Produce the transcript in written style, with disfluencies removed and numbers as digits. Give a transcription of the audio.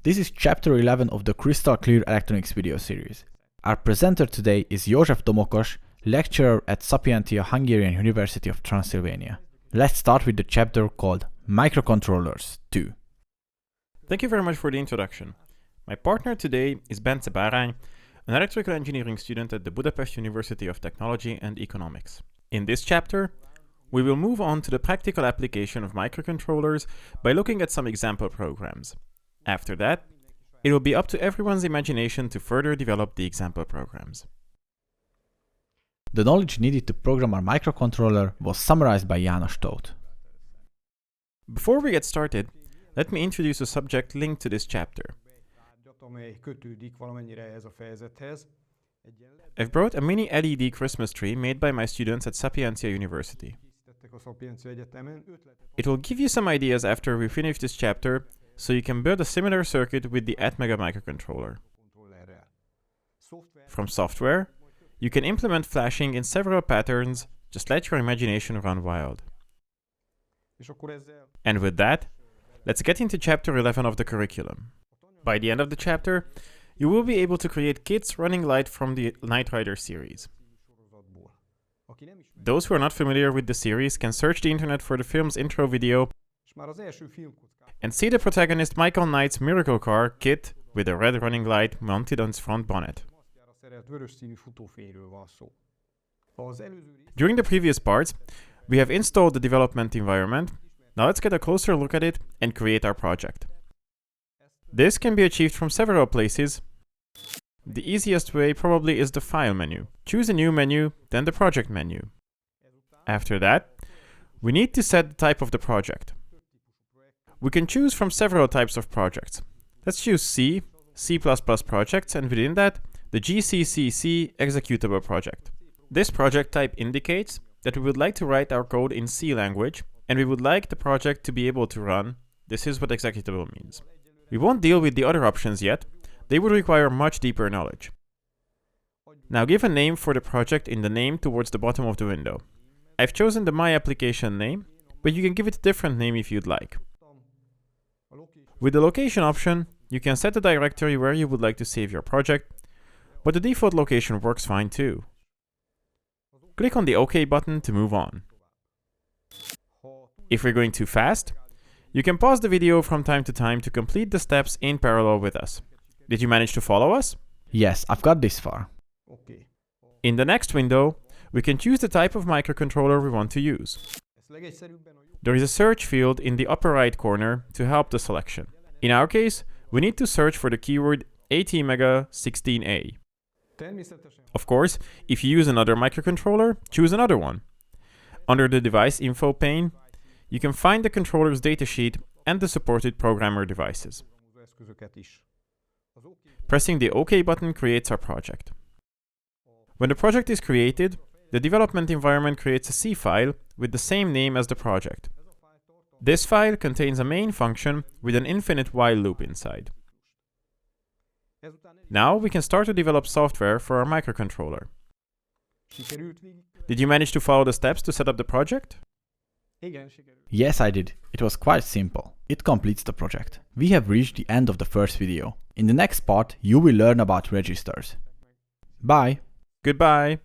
This is chapter 11 of the Crystal Clear Electronics video series. Our presenter today is József Domokos, lecturer at Sapientia Hungarian University of Transylvania. Let's start with the chapter called Microcontrollers II. Thank you very much for the introduction. My partner today is Bence Bárány, an electrical engineering student at the Budapest University of Technology and Economics. In this chapter, we will move on to the practical application of microcontrollers by looking at some example programs. After that, it will be up to everyone's imagination to further develop the example programs. The knowledge needed to program our microcontroller was summarized by János Tóth. Before we get started, let me introduce a subject linked to this chapter. I've brought a mini LED Christmas tree made by my students at Sapientia University. It will give you some ideas after we finish this chapter, so you can build a similar circuit with the Atmega microcontroller. From software, you can implement flashing in several patterns, just let your imagination run wild. And with that, let's get into chapter 11 of the curriculum. By the end of the chapter, you will be able to create kits running light from the Knight Rider series. Those who are not familiar with the series can search the internet for the film's intro video and see the protagonist Michael Knight's miracle car kit with a red running light mounted on its front bonnet. During the previous parts, we have installed the development environment. Now let's get a closer look at it and create our project. This can be achieved from several places. The easiest way probably is the File menu. Choose a new menu, then the Project menu. After that, we need to set the type of the project. We can choose from several types of projects. Let's choose C, C++ projects, and within that, the GCCC executable project. This project type indicates that we would like to write our code in C language, and we would like the project to be able to run. This is what executable means. We won't deal with the other options yet. They would require much deeper knowledge. Now give a name for the project in the name towards the bottom of the window. I've chosen the My Application name, but you can give it a different name if you'd like. With the location option, you can set the directory where you would like to save your project, but the default location works fine too. Click on the OK button to move on. If we're going too fast, you can pause the video from time to time to complete the steps in parallel with us. Did you manage to follow us? Yes, I've got this far. In the next window, we can choose the type of microcontroller we want to use. There is a search field in the upper right corner to help the selection. In our case, we need to search for the keyword ATmega16A. Of course, if you use another microcontroller, choose another one. Under the device info pane, you can find the controller's datasheet and the supported programmer devices. Pressing the OK button creates our project. When the project is created, the development environment creates a C file with the same name as the project. This file contains a main function with an infinite while loop inside. Now we can start to develop software for our microcontroller. Did you manage to follow the steps to set up the project? Yes, I did. It was quite simple. It completes the project. We have reached the end of the first video. In the next part, you will learn about registers. Bye! Goodbye!